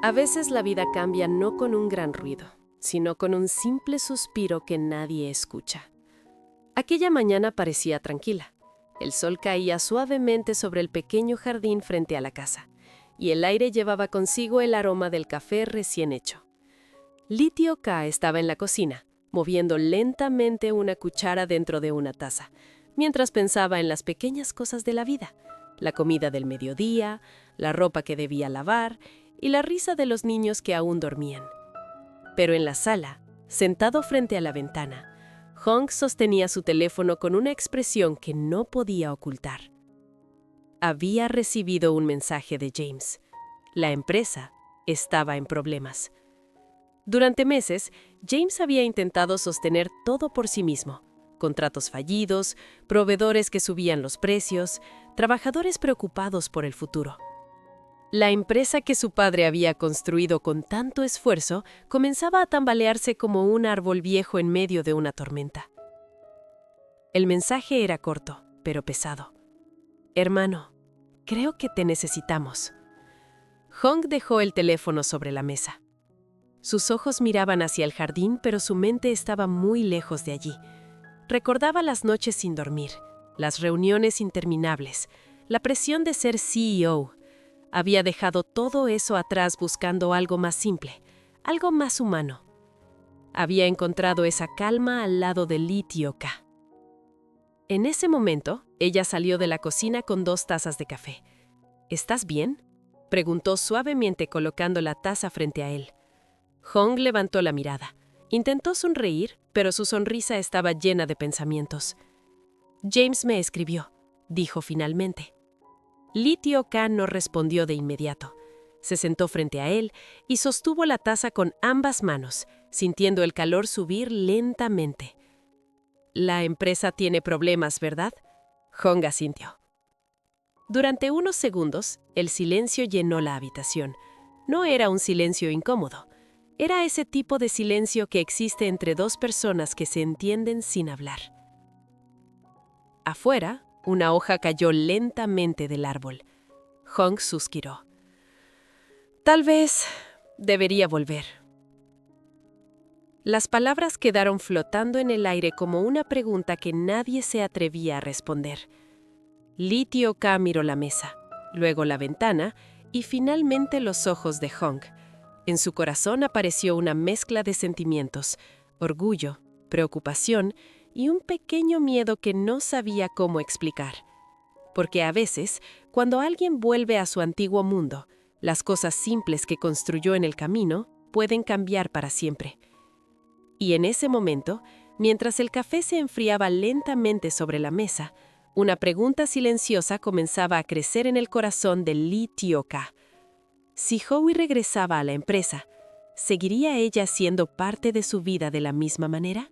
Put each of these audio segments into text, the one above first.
A veces la vida cambia no con un gran ruido, sino con un simple suspiro que nadie escucha. Aquella mañana parecía tranquila. El sol caía suavemente sobre el pequeño jardín frente a la casa, y el aire llevaba consigo el aroma del café recién hecho. Lee Teo-ka estaba en la cocina, moviendo lentamente una cuchara dentro de una taza, mientras pensaba en las pequeñas cosas de la vida, la comida del mediodía, la ropa que debía lavar y la risa de los niños que aún dormían. Pero en la sala, sentado frente a la ventana, Hong sostenía su teléfono con una expresión que no podía ocultar. Había recibido un mensaje de James. La empresa estaba en problemas. Durante meses, James había intentado sostener todo por sí mismo. Contratos fallidos, proveedores que subían los precios, trabajadores preocupados por el futuro. La empresa que su padre había construido con tanto esfuerzo comenzaba a tambalearse como un árbol viejo en medio de una tormenta. El mensaje era corto, pero pesado. «Hermano, creo que te necesitamos». Hong dejó el teléfono sobre la mesa. Sus ojos miraban hacia el jardín, pero su mente estaba muy lejos de allí. Recordaba las noches sin dormir, las reuniones interminables, la presión de ser CEO. Había dejado todo eso atrás buscando algo más simple, algo más humano. Había encontrado esa calma al lado de Lee Teo-ka. En ese momento, ella salió de la cocina con 2 tazas de café. «¿Estás bien?», preguntó suavemente colocando la taza frente a él. Hong levantó la mirada. Intentó sonreír, pero su sonrisa estaba llena de pensamientos. «James me escribió», dijo finalmente. Lee Teo-ka no respondió de inmediato. Se sentó frente a él y sostuvo la taza con ambas manos, sintiendo el calor subir lentamente. «La empresa tiene problemas, ¿verdad?», Hong asintió. Durante unos segundos, el silencio llenó la habitación. No era un silencio incómodo. Era ese tipo de silencio que existe entre 2 personas que se entienden sin hablar. Afuera, una hoja cayó lentamente del árbol. Hong suspiró. «Tal vez debería volver». Las palabras quedaron flotando en el aire como una pregunta que nadie se atrevía a responder. Lee Teo-ka miró la mesa, luego la ventana y finalmente los ojos de Hong. En su corazón apareció una mezcla de sentimientos, orgullo, preocupación y un pequeño miedo que no sabía cómo explicar. Porque a veces, cuando alguien vuelve a su antiguo mundo, las cosas simples que construyó en el camino pueden cambiar para siempre. Y en ese momento, mientras el café se enfriaba lentamente sobre la mesa, una pregunta silenciosa comenzaba a crecer en el corazón de Lee Teo-ka. Si Howie regresaba a la empresa, ¿seguiría ella siendo parte de su vida de la misma manera?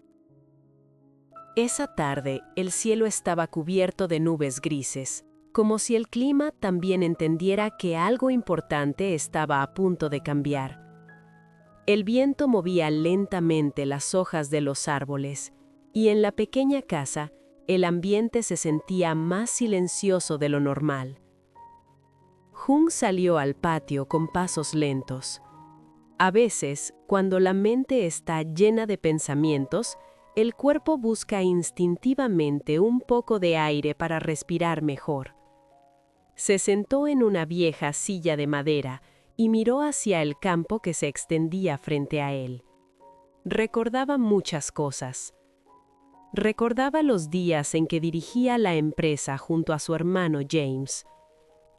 Esa tarde, el cielo estaba cubierto de nubes grises, como si el clima también entendiera que algo importante estaba a punto de cambiar. El viento movía lentamente las hojas de los árboles, y en la pequeña casa, el ambiente se sentía más silencioso de lo normal. Hong salió al patio con pasos lentos. A veces, cuando la mente está llena de pensamientos, el cuerpo busca instintivamente un poco de aire para respirar mejor. Se sentó en una vieja silla de madera y miró hacia el campo que se extendía frente a él. Recordaba muchas cosas. Recordaba los días en que dirigía la empresa junto a su hermano James,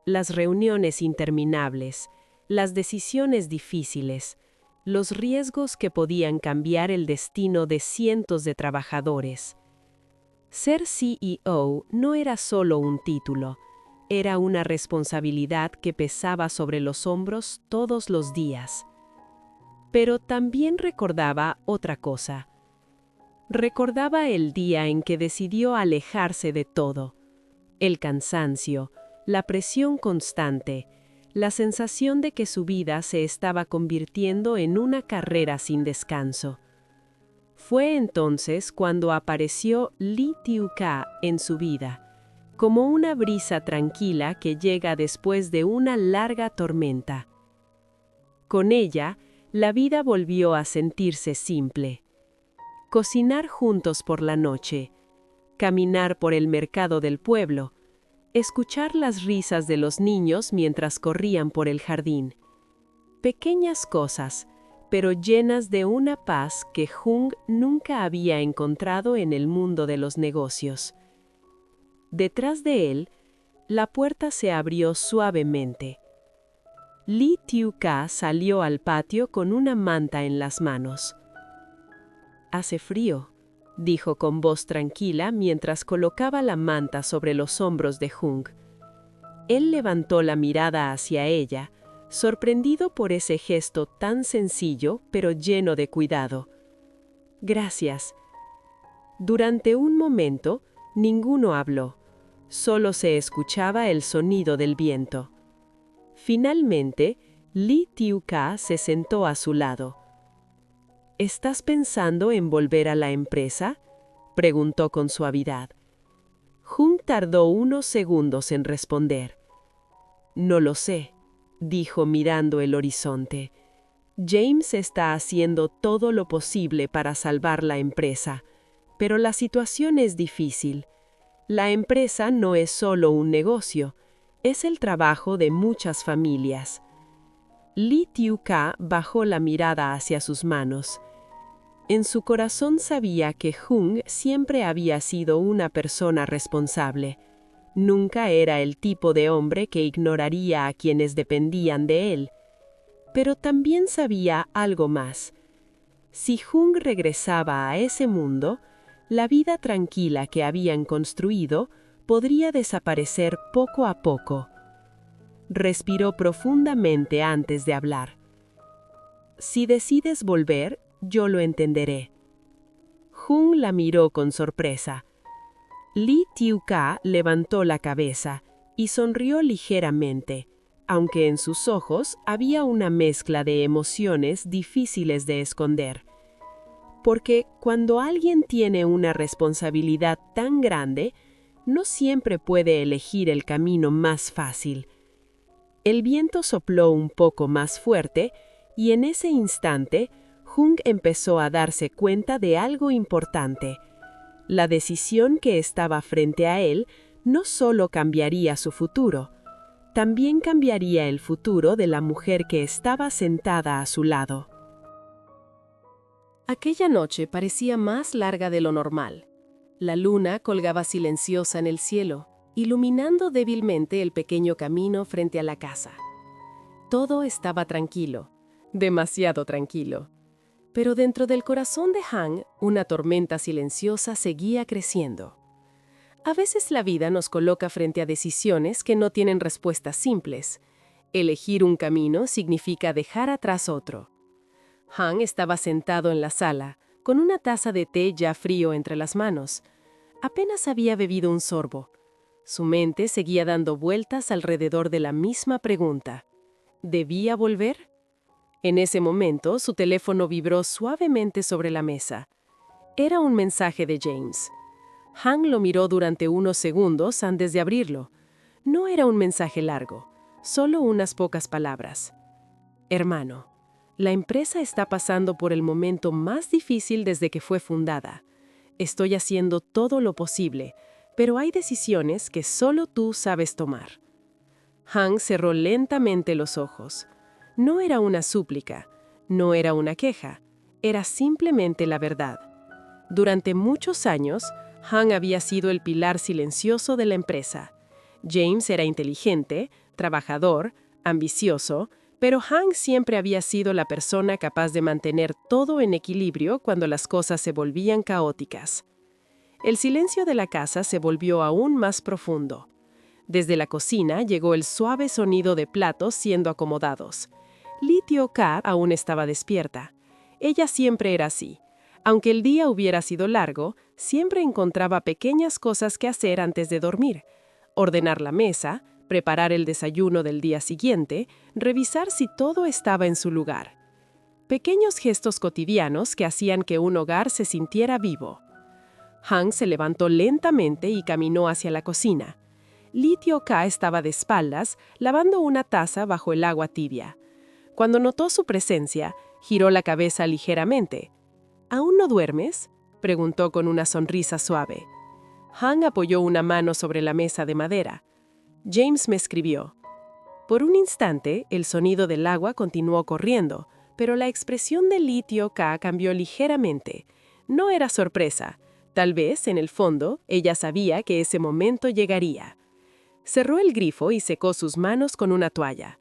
las reuniones interminables, las decisiones difíciles, los riesgos que podían cambiar el destino de cientos de trabajadores. Ser CEO no era solo un título, era una responsabilidad que pesaba sobre los hombros todos los días. Pero también recordaba otra cosa. Recordaba el día en que decidió alejarse de todo. El cansancio, la presión constante, la sensación de que su vida se estaba convirtiendo en una carrera sin descanso. Fue entonces cuando apareció Lee Teo-ka en su vida, como una brisa tranquila que llega después de una larga tormenta. Con ella, la vida volvió a sentirse simple. Cocinar juntos por la noche, caminar por el mercado del pueblo, escuchar las risas de los niños mientras corrían por el jardín. Pequeñas cosas, pero llenas de una paz que Jung nunca había encontrado en el mundo de los negocios. Detrás de él, la puerta se abrió suavemente. Lee Tiu-ka salió al patio con una manta en las manos. «Hace frío», dijo con voz tranquila mientras colocaba la manta sobre los hombros de Jung. Él levantó la mirada hacia ella, sorprendido por ese gesto tan sencillo pero lleno de cuidado. «Gracias». Durante un momento, ninguno habló. Solo se escuchaba el sonido del viento. Finalmente, Lee Tiu-ka se sentó a su lado. «¿Estás pensando en volver a la empresa?», preguntó con suavidad. Jung tardó unos segundos en responder. «No lo sé», dijo mirando el horizonte. «James está haciendo todo lo posible para salvar la empresa, pero la situación es difícil. La empresa no es solo un negocio, es el trabajo de muchas familias». Lee Tiu-ka bajó la mirada hacia sus manos. En su corazón sabía que Jung siempre había sido una persona responsable. Nunca era el tipo de hombre que ignoraría a quienes dependían de él. Pero también sabía algo más. Si Jung regresaba a ese mundo, la vida tranquila que habían construido podría desaparecer poco a poco. Respiró profundamente antes de hablar. «Si decides volver, yo lo entenderé». Jung la miró con sorpresa. Lee Tiu-ka levantó la cabeza y sonrió ligeramente, aunque en sus ojos había una mezcla de emociones difíciles de esconder. Porque cuando alguien tiene una responsabilidad tan grande, no siempre puede elegir el camino más fácil. El viento sopló un poco más fuerte y en ese instante Jung empezó a darse cuenta de algo importante. La decisión que estaba frente a él no solo cambiaría su futuro, también cambiaría el futuro de la mujer que estaba sentada a su lado. Aquella noche parecía más larga de lo normal. La luna colgaba silenciosa en el cielo, iluminando débilmente el pequeño camino frente a la casa. Todo estaba tranquilo, demasiado tranquilo. Pero dentro del corazón de Han, una tormenta silenciosa seguía creciendo. A veces la vida nos coloca frente a decisiones que no tienen respuestas simples. Elegir un camino significa dejar atrás otro. Han estaba sentado en la sala, con una taza de té ya frío entre las manos. Apenas había bebido un sorbo. Su mente seguía dando vueltas alrededor de la misma pregunta. ¿Debía volver? En ese momento, su teléfono vibró suavemente sobre la mesa. Era un mensaje de James. Han lo miró durante unos segundos antes de abrirlo. No era un mensaje largo, solo unas pocas palabras. «Hermano, la empresa está pasando por el momento más difícil desde que fue fundada. Estoy haciendo todo lo posible, pero hay decisiones que solo tú sabes tomar». Han cerró lentamente los ojos. No era una súplica, no era una queja, era simplemente la verdad. Durante muchos años, Han había sido el pilar silencioso de la empresa. James era inteligente, trabajador, ambicioso, pero Han siempre había sido la persona capaz de mantener todo en equilibrio cuando las cosas se volvían caóticas. El silencio de la casa se volvió aún más profundo. Desde la cocina llegó el suave sonido de platos siendo acomodados. Lee Tiu-ka aún estaba despierta. Ella siempre era así. Aunque el día hubiera sido largo, siempre encontraba pequeñas cosas que hacer antes de dormir. Ordenar la mesa, preparar el desayuno del día siguiente, revisar si todo estaba en su lugar. Pequeños gestos cotidianos que hacían que un hogar se sintiera vivo. Han se levantó lentamente y caminó hacia la cocina. Lee Tiu-ka estaba de espaldas, lavando una taza bajo el agua tibia. Cuando notó su presencia, giró la cabeza ligeramente. ¿Aún no duermes?, preguntó con una sonrisa suave. Hong apoyó una mano sobre la mesa de madera. James me escribió. Por un instante, el sonido del agua continuó corriendo, pero la expresión de Lee Teo-ka cambió ligeramente. No era sorpresa. Tal vez, en el fondo, ella sabía que ese momento llegaría. Cerró el grifo y secó sus manos con una toalla.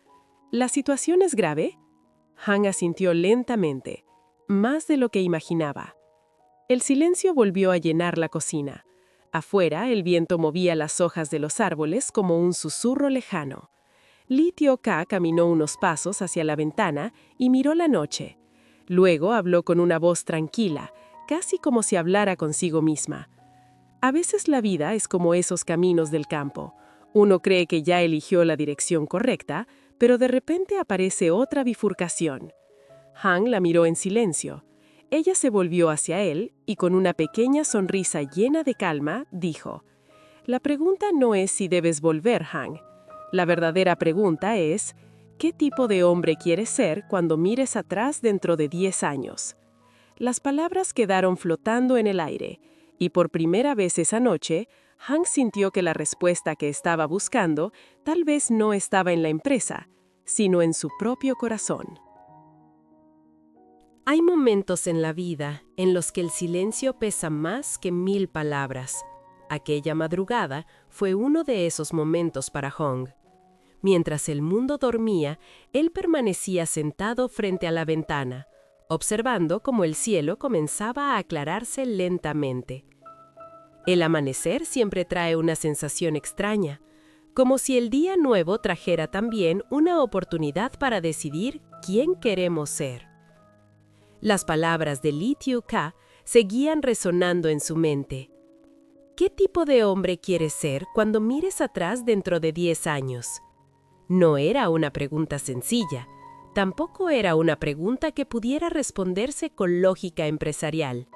¿La situación es grave? Hong asintió lentamente, más de lo que imaginaba. El silencio volvió a llenar la cocina. Afuera, el viento movía las hojas de los árboles como un susurro lejano. Lee Teo-ka caminó unos pasos hacia la ventana y miró la noche. Luego habló con una voz tranquila, casi como si hablara consigo misma. A veces la vida es como esos caminos del campo. Uno cree que ya eligió la dirección correcta, pero de repente aparece otra bifurcación. Hong la miró en silencio. Ella se volvió hacia él y con una pequeña sonrisa llena de calma, dijo: «La pregunta no es si debes volver, Hong. La verdadera pregunta es, ¿qué tipo de hombre quieres ser cuando mires atrás dentro de 10 años?» Las palabras quedaron flotando en el aire, y por primera vez esa noche, Hong sintió que la respuesta que estaba buscando tal vez no estaba en la empresa, sino en su propio corazón. Hay momentos en la vida en los que el silencio pesa más que 1000 palabras. Aquella madrugada fue uno de esos momentos para Hong. Mientras el mundo dormía, él permanecía sentado frente a la ventana, observando cómo el cielo comenzaba a aclararse lentamente. El amanecer siempre trae una sensación extraña, como si el día nuevo trajera también una oportunidad para decidir quién queremos ser. Las palabras de Lee Teo-ka seguían resonando en su mente. ¿Qué tipo de hombre quieres ser cuando mires atrás dentro de 10 años? No era una pregunta sencilla. Tampoco era una pregunta que pudiera responderse con lógica empresarial.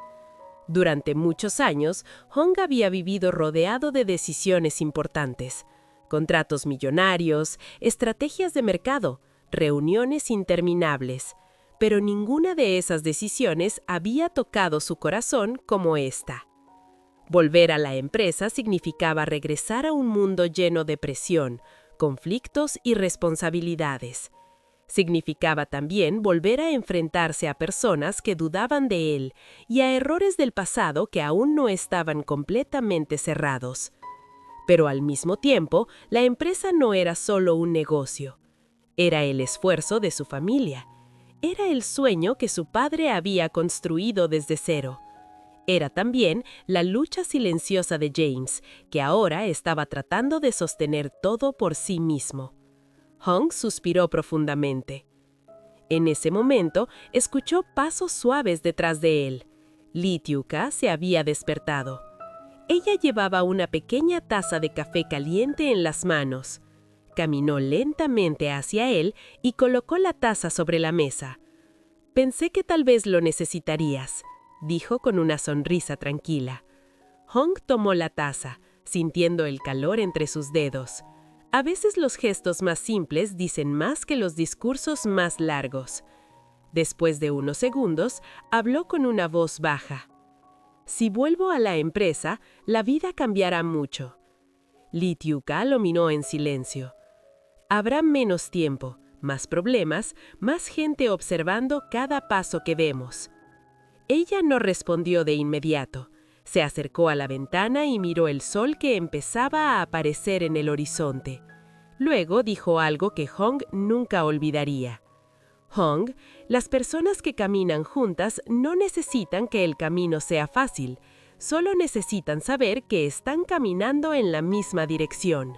Durante muchos años, Hong había vivido rodeado de decisiones importantes: contratos millonarios, estrategias de mercado, reuniones interminables. Pero ninguna de esas decisiones había tocado su corazón como esta. Volver a la empresa significaba regresar a un mundo lleno de presión, conflictos y responsabilidades. Significaba también volver a enfrentarse a personas que dudaban de él y a errores del pasado que aún no estaban completamente cerrados. Pero al mismo tiempo, la empresa no era solo un negocio. Era el esfuerzo de su familia. Era el sueño que su padre había construido desde cero. Era también la lucha silenciosa de James, que ahora estaba tratando de sostener todo por sí mismo. Hong suspiró profundamente. En ese momento, escuchó pasos suaves detrás de él. Lee Teo-ka se había despertado. Ella llevaba una pequeña taza de café caliente en las manos. Caminó lentamente hacia él y colocó la taza sobre la mesa. «Pensé que tal vez lo necesitarías», dijo con una sonrisa tranquila. Hong tomó la taza, sintiendo el calor entre sus dedos. A veces los gestos más simples dicen más que los discursos más largos. Después de unos segundos, habló con una voz baja. «Si vuelvo a la empresa, la vida cambiará mucho». Lee Teo-ka lo miró en silencio. «Habrá menos tiempo, más problemas, más gente observando cada paso que vemos». Ella no respondió de inmediato. Se acercó a la ventana y miró el sol que empezaba a aparecer en el horizonte. Luego dijo algo que Hong nunca olvidaría. «Hong, las personas que caminan juntas no necesitan que el camino sea fácil, solo necesitan saber que están caminando en la misma dirección».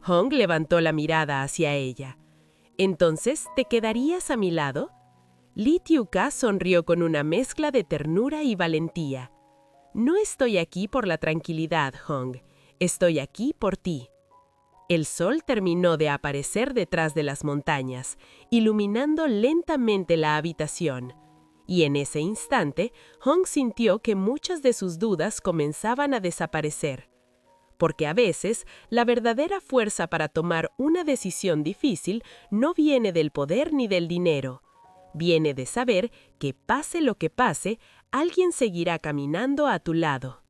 Hong levantó la mirada hacia ella. «¿Entonces te quedarías a mi lado?» Lee Teo-ka sonrió con una mezcla de ternura y valentía. «No estoy aquí por la tranquilidad, Hong. Estoy aquí por ti». El sol terminó de aparecer detrás de las montañas, iluminando lentamente la habitación. Y en ese instante, Hong sintió que muchas de sus dudas comenzaban a desaparecer. porque a veces la verdadera fuerza para tomar una decisión difícil no viene del poder ni del dinero. Viene de saber que pase lo que pase, alguien seguirá caminando a tu lado.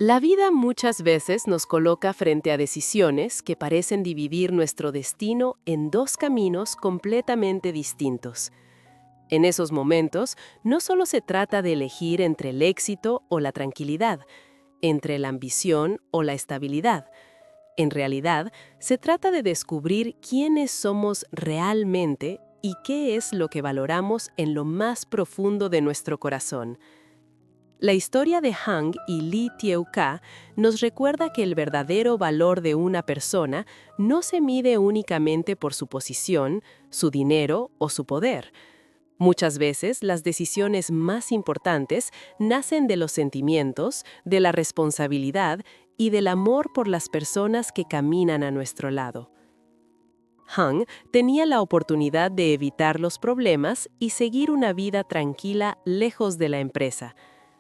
La vida muchas veces nos coloca frente a decisiones que parecen dividir nuestro destino en dos caminos completamente distintos. En esos momentos, no solo se trata de elegir entre el éxito o la tranquilidad, entre la ambición o la estabilidad. En realidad, se trata de descubrir quiénes somos realmente y qué es lo que valoramos en lo más profundo de nuestro corazón. La historia de Hang y Lee Tyeo-ka nos recuerda que el verdadero valor de una persona no se mide únicamente por su posición, su dinero o su poder. Muchas veces las decisiones más importantes nacen de los sentimientos, de la responsabilidad y del amor por las personas que caminan a nuestro lado. Hang tenía la oportunidad de evitar los problemas y seguir una vida tranquila lejos de la empresa.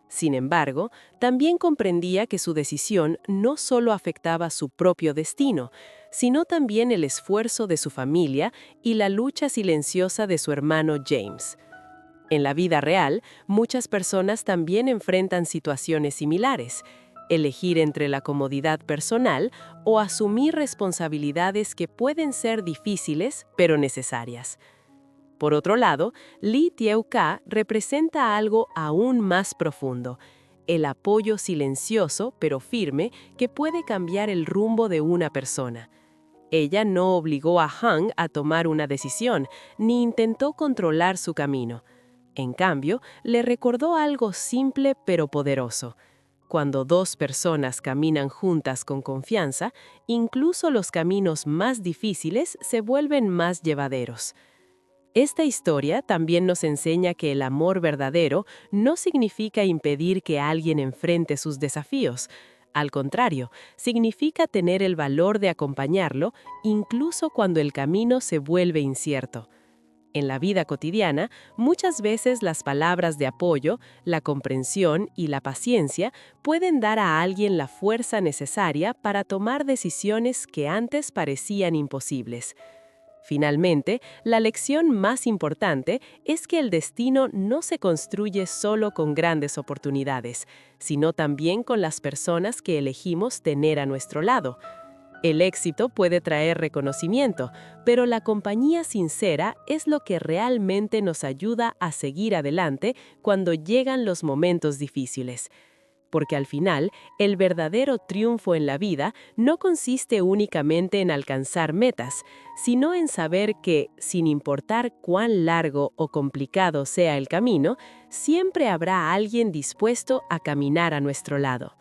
Sin embargo, también comprendía que su decisión no solo afectaba su propio destino, sino también el esfuerzo de su familia y la lucha silenciosa de su hermano James. En la vida real, muchas personas también enfrentan situaciones similares: elegir entre la comodidad personal o asumir responsabilidades que pueden ser difíciles pero necesarias. Por otro lado, Lee Tyeo-ka representa algo aún más profundo: el apoyo silencioso pero firme que puede cambiar el rumbo de una persona. Ella no obligó a Hang a tomar una decisión, ni intentó controlar su camino. En cambio, le recordó algo simple pero poderoso: cuando dos personas caminan juntas con confianza, incluso los caminos más difíciles se vuelven más llevaderos. Esta historia también nos enseña que el amor verdadero no significa impedir que alguien enfrente sus desafíos. Al contrario, significa tener el valor de acompañarlo incluso cuando el camino se vuelve incierto. En la vida cotidiana, muchas veces las palabras de apoyo, la comprensión y la paciencia pueden dar a alguien la fuerza necesaria para tomar decisiones que antes parecían imposibles. Finalmente, la lección más importante es que el destino no se construye solo con grandes oportunidades, sino también con las personas que elegimos tener a nuestro lado. El éxito puede traer reconocimiento, pero la compañía sincera es lo que realmente nos ayuda a seguir adelante cuando llegan los momentos difíciles. Porque al final, el verdadero triunfo en la vida no consiste únicamente en alcanzar metas, sino en saber que, sin importar cuán largo o complicado sea el camino, siempre habrá alguien dispuesto a caminar a nuestro lado.